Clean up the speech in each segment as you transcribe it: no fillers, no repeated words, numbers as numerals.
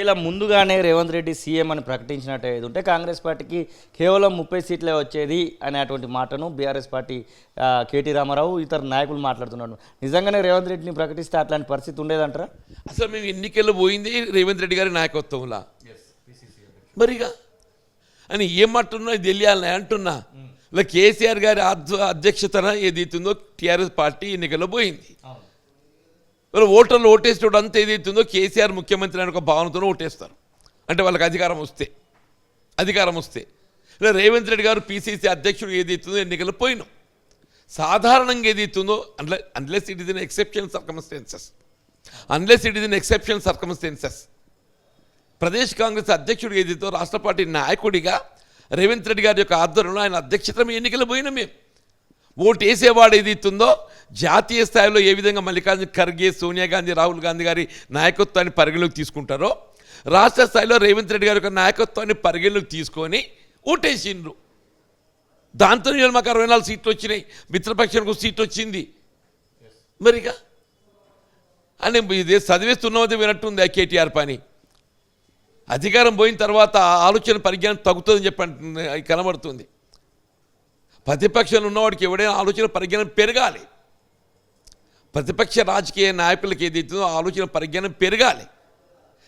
ఒకవేళ ముందుగానే రేవంత్ రెడ్డి సీఎం అని ప్రకటించినట్టు ఏది ఉంటే కాంగ్రెస్ పార్టీకి కేవలం 30 సీట్లే వచ్చేది అనేటువంటి మాటను బీఆర్ఎస్ పార్టీ కేటీ రామారావు ఇతర నాయకులు మాట్లాడుతున్నారు. నిజంగానే రేవంత్ రెడ్డిని ప్రకటిస్తే అట్లాంటి పరిస్థితి ఉండేదంటారా? అసలు మేము ఎన్నికల్లో పోయింది రేవంత్ రెడ్డి గారి నాయకత్వంలా మరిగా అని ఏమంటున్నా తెలియాలని అంటున్నా. ఇలా కేసీఆర్ గారి అధ్యక్షతన ఏదైతుందో టీఆర్ఎస్ పార్టీ ఎన్నికల్లో పోయింది. వాళ్ళు ఓటర్లు ఓటేసేటోడు అంతా ఏదైతుందో కేసీఆర్ ముఖ్యమంత్రి అని ఒక భావనతో ఓటేస్తారు. అంటే వాళ్ళకి అధికారం వస్తే ఇలా రేవంత్ రెడ్డి గారు పీసీసీ అధ్యక్షుడు ఏదైతుందో ఎన్నికల్లో పోయినాం. సాధారణంగా ఏదైతుందో unless it is in exceptional circumstances Pradesh Congress అధ్యక్షుడు ఏదైతే రాష్ట్ర పార్టీ నాయకుడిగా రేవంత్ రెడ్డి గారి యొక్క ఆధ్వర్యంలో ఆయన అధ్యక్షత ఎన్నికలు పోయినా మేము ఓటు వేసేవాడు ఏదైతుందో జాతీయ స్థాయిలో ఏ విధంగా మల్లికార్జున ఖర్గే, సోనియా గాంధీ, రాహుల్ గాంధీ గారి నాయకత్వాన్ని పరిగణలోకి తీసుకుంటారో రాష్ట్ర స్థాయిలో రేవంత్ రెడ్డి గారి యొక్క నాయకత్వాన్ని పరిగణలోకి తీసుకొని ఓటేసిండ్రు. దాంతో మాకు 64 సీట్లు వచ్చినాయి, మిత్రపక్షానికి సీట్ వచ్చింది. మరిగా అని ఇదే చదివేస్తున్నది వినట్టుంది ఆ కేటీఆర్ పని. అధికారం పోయిన తర్వాత ఆలోచన పరిజ్ఞానం తగ్గుతుందని చెప్పి కనబడుతుంది. ప్రతిపక్షంలో ఉన్నవాడికి ఎవడైనా ఆలోచన పరిజ్ఞానం పెరగాలి. ప్రతిపక్ష రాజకీయ నాయకులకి ఏదైతుందో ఆలోచన పరిజ్ఞానం పెరగాలి.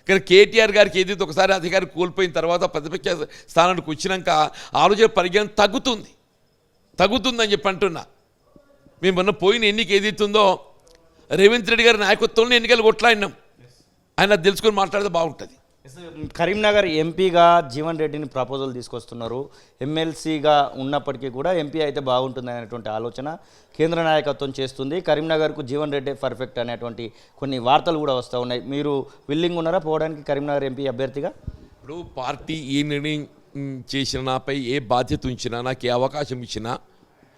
కానీ కేటీఆర్ గారికి ఏదైతే ఒకసారి అధికారం కోల్పోయిన తర్వాత ప్రతిపక్ష స్థానానికి వచ్చినాక ఆలోచన పరిజ్ఞానం తగ్గుతుందని చెప్పి అంటున్నా. మేము మొన్న పోయిన ఎన్నిక ఏదైతుందో రేవంత్ రెడ్డి గారి నాయకత్వంలో ఎన్నికలు కొట్లాడినాం. ఆయన తెలుసుకొని మాట్లాడితే బాగుంటుంది. కరీంనగర్ ఎంపీగా జీవన్ రెడ్డిని ప్రపోజల్ తీసుకొస్తున్నారు. ఎమ్మెల్సీగా ఉన్నప్పటికీ కూడా ఎంపీ అయితే బాగుంటుంది అనేటువంటి ఆలోచన కేంద్ర నాయకత్వం చేస్తుంది. కరీంనగర్కు జీవన్ రెడ్డి పర్ఫెక్ట్ అనేటువంటి కొన్ని వార్తలు కూడా వస్తూ ఉన్నాయి. మీరు విల్లింగ్ ఉన్నారా పోవడానికి కరీంనగర్ ఎంపీ అభ్యర్థిగా? ఇప్పుడు పార్టీ ఏ నిర్ణయం చేసినా, నాపై ఏ బాధ్యత ఉంచినా, నాకు ఏ అవకాశం ఇచ్చినా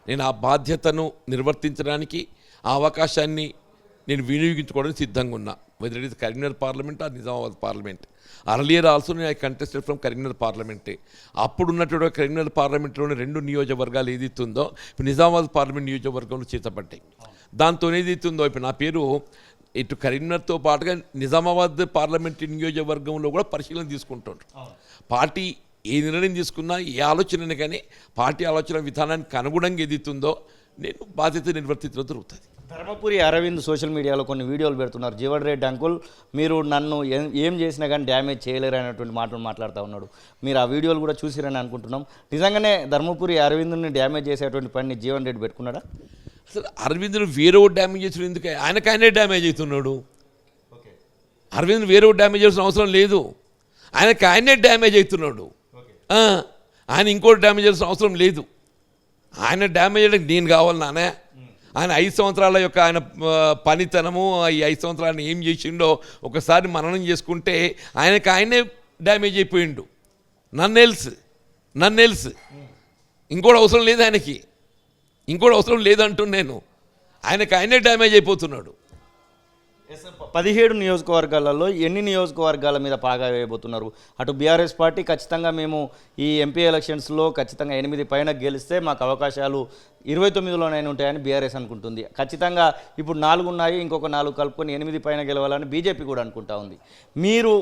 నేను ఆ బాధ్యతను నిర్వర్తించడానికి ఆ అవకాశాన్ని నేను వినియోగించుకోవడానికి సిద్ధంగా ఉన్నా. Whether it is Karimnagar parliament or Nizamabad parliament. Earlier also నేను ఐ కంటెస్టెడ్ ఫ్రమ్ కరీంనగర్ పార్లమెంటే. అప్పుడు ఉన్నటువంటి కరీంనగర్ పార్లమెంట్లోని 2 నియోజకవర్గాలు ఏదైతుందో ఇప్పుడు నిజామాబాద్ పార్లమెంట్ నియోజకవర్గంలో చేతపడ్డాయి. దాంతో ఏదైతుందో ఇప్పుడు నా పేరు ఇటు కరీంనగర్తో పాటుగా నిజామాబాద్ పార్లమెంట్ నియోజకవర్గంలో కూడా పరిశీలన తీసుకుంటున్నారు. పార్టీ ఏ నిర్ణయం తీసుకున్నా, ఏ ఆలోచన కానీ పార్టీ ఆలోచన విధానానికి అనుగుణంగా ఏదైతుందో నేను బాధ్యత నిర్వర్తించడం జరుగుతుంది. ధర్మపురి అరవింద్ సోషల్ మీడియాలో కొన్ని వీడియోలు పెడుతున్నారు. జీవన్ రెడ్డి అంకుల్ మీరు నన్ను ఏం చేసినా కానీ డ్యామేజ్ చేయలేరు అనేటువంటి మాటలు మాట్లాడుతూ ఉన్నాడు. మీరు ఆ వీడియోలు కూడా చూసిరని అనుకుంటున్నాం. నిజంగానే ధర్మపురి అరవింద్ని డ్యామేజ్ చేసేటువంటి పని జీవన్ రెడ్డి పెట్టుకున్నాడా? అసలు అరవింద్ను వేరే డ్యామేజ్ చేసిన ఎందుకు? ఆయనకైనా డ్యామేజ్ అవుతున్నాడు. అరవింద్ వేరే డ్యామేజ్ చేసిన అవసరం లేదు. ఆయనే డ్యామేజ్ అవుతున్నాడు. ఆయన ఇంకోటి డ్యామేజ్ చేసిన అవసరం లేదు. ఆయన డ్యామేజ్ చేయడానికి నేను కావాలి నానే. ఆయన 5 సంవత్సరాల యొక్క ఆయన పనితనము, ఈ 5 సంవత్సరాలను ఏం చేసిండో ఒకసారి మననం చేసుకుంటే ఆయనే డ్యామేజ్ అయిపోయిండు. నన్ను ఎల్స్ ఇంకోటి అవసరం లేదు. ఆయనకి ఇంకోటి అవసరం లేదంటున్నాను. ఆయనే డ్యామేజ్ అయిపోతున్నాడు. 17 నియోజకవర్గాలలో ఎన్ని నియోజకవర్గాల మీద పాగా వేయబోతున్నారు? అటు బీఆర్ఎస్ పార్టీ ఖచ్చితంగా మేము ఈ ఎంపీ ఎలక్షన్స్లో ఖచ్చితంగా 8 పైన గెలిస్తే మాకు అవకాశాలు 29లోనైనా ఉంటాయని బీఆర్ఎస్ అనుకుంటుంది. ఖచ్చితంగా ఇప్పుడు 4 ఉన్నాయి, ఇంకొక 4 కలుపుకొని 8 పైన గెలవాలని బీజేపీ కూడా అనుకుంటా ఉంది. మీరు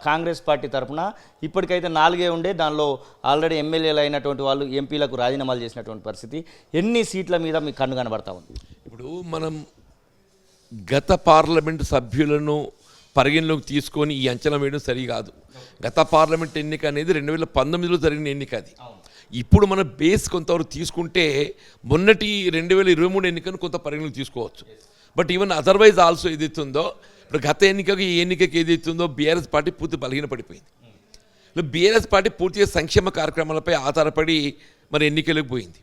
కాంగ్రెస్ పార్టీ తరఫున ఇప్పటికైతే 4 ఉండే, దానిలో ఆల్రెడీ ఎమ్మెల్యేలు అయినటువంటి వాళ్ళు ఎంపీలకు రాజీనామాలు చేసినటువంటి పరిస్థితి. ఎన్ని సీట్ల మీద మీకు కన్ను కనబడతా ఉంది? ఇప్పుడు మనం గత పార్లమెంటు సభ్యులను పరిగణలోకి తీసుకొని ఈ అంచనా వేయడం సరికాదు. గత పార్లమెంట్ ఎన్నిక అనేది 2019లో జరిగిన ఎన్నిక. అది ఇప్పుడు మన బేస్ కొంతవరకు తీసుకుంటే మొన్నటి 2023 ఎన్నికను కొంత పరిగణలోకి తీసుకోవచ్చు. బట్ ఈవెన్ అదర్వైజ్ ఆల్సో ఏదైతుందో ఇప్పుడు గత ఎన్నికకి ఈ ఎన్నికకి ఏదైతుందో బీఆర్ఎస్ పార్టీ పూర్తి బలహీనపడిపోయింది. బీఆర్ఎస్ పార్టీ పూర్తిగా సంక్షేమ కార్యక్రమాలపై ఆధారపడి మరి ఎన్నికలకు పోయింది.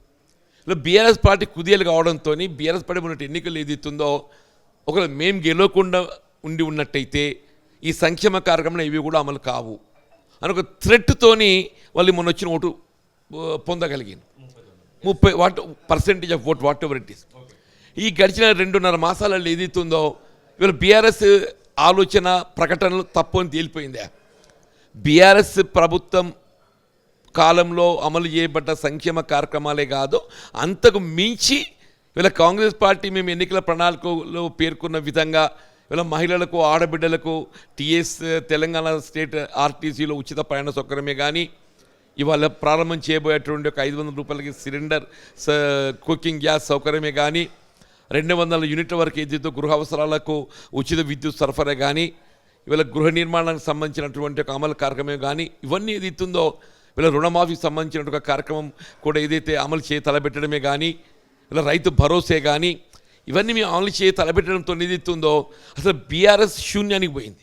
బీఆర్ఎస్ పార్టీ కుదేలు కావడంతో బీఆర్ఎస్ పార్టీ ఉన్నట్టు ఎన్నికలు ఏదైతుందో ఒకవేళ మేము గెలవకుండా ఉన్నట్టయితే ఈ సంక్షేమ కార్యక్రమాలు ఇవి కూడా అమలు కావు అని ఒక థ్రెట్తోని వాళ్ళు మొన్న వచ్చిన ఓటు పొందగలిగింది. 30% of vote whatever it is. ఈ గడిచిన 2.5 మాసాలలో ఏదైతుందో ఇవాళ బీఆర్ఎస్ ఆలోచన ప్రకటనలు తప్పు అని తేలిపోయిందా? బీఆర్ఎస్ ప్రభుత్వం కాలంలో అమలు చేయబడ్డ సంక్షేమ కార్యక్రమాలే కాదు, అంతకు మించి వీళ్ళ కాంగ్రెస్ పార్టీ మేము ఎన్నికల ప్రణాళికలో పేర్కొన్న విధంగా ఇలా మహిళలకు ఆడబిడ్డలకు టీఎస్ తెలంగాణ స్టేట్ ఆర్టీసీలో ఉచిత ప్రయాణ సౌకర్యమే కానీ ఇవాళ ప్రారంభం చేయబోయేటువంటి ఒక 500 రూపాయలకి సిలిండర్ కుకింగ్ గ్యాస్ సౌకర్యమే కానీ 200 యూనిట్ల వరకు ఏదైతే గృహ అవసరాలకు ఉచిత విద్యుత్ సరఫరా కానీ ఇవాళ గృహ నిర్మాణానికి సంబంధించినటువంటి ఒక అమలు కార్యక్రమం కానీ ఇవన్నీ ఏది ఇస్తుందో ఇలా రుణమాఫీకి సంబంధించిన ఒక కార్యక్రమం కూడా ఏదైతే అమలు తలపెట్టడమే కానీ ఇలా రైతు భరోసే కానీ ఇవన్నీ మేము అమలు తలపెట్టడంతో ఏది ఇస్తుందో అసలు బీఆర్ఎస్ శూన్యానికి పోయింది.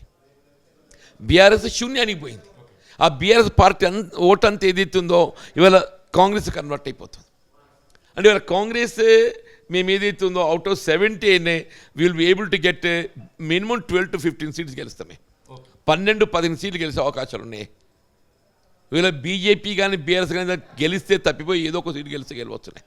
ఆ బీఆర్ఎస్ పార్టీ ఓటు అంతా ఏదైతుందో ఇవాళ కాంగ్రెస్ కన్వర్ట్ అయిపోతుంది. అంటే ఇవాళ కాంగ్రెస్ మేము ఏదైతుందో out of 70 will be able to get minimum 12 to 15 seats గెలుస్తామే. 12-15 సీట్లు గెలిచే అవకాశాలు ఉన్నాయి. వీళ్ళ బీజేపీ కానీ బీఆర్ఎస్ కానీ గెలిస్తే తప్పిపోయి ఏదో ఒక సీటు గెలిస్తే గెలవచ్చున్నాయి.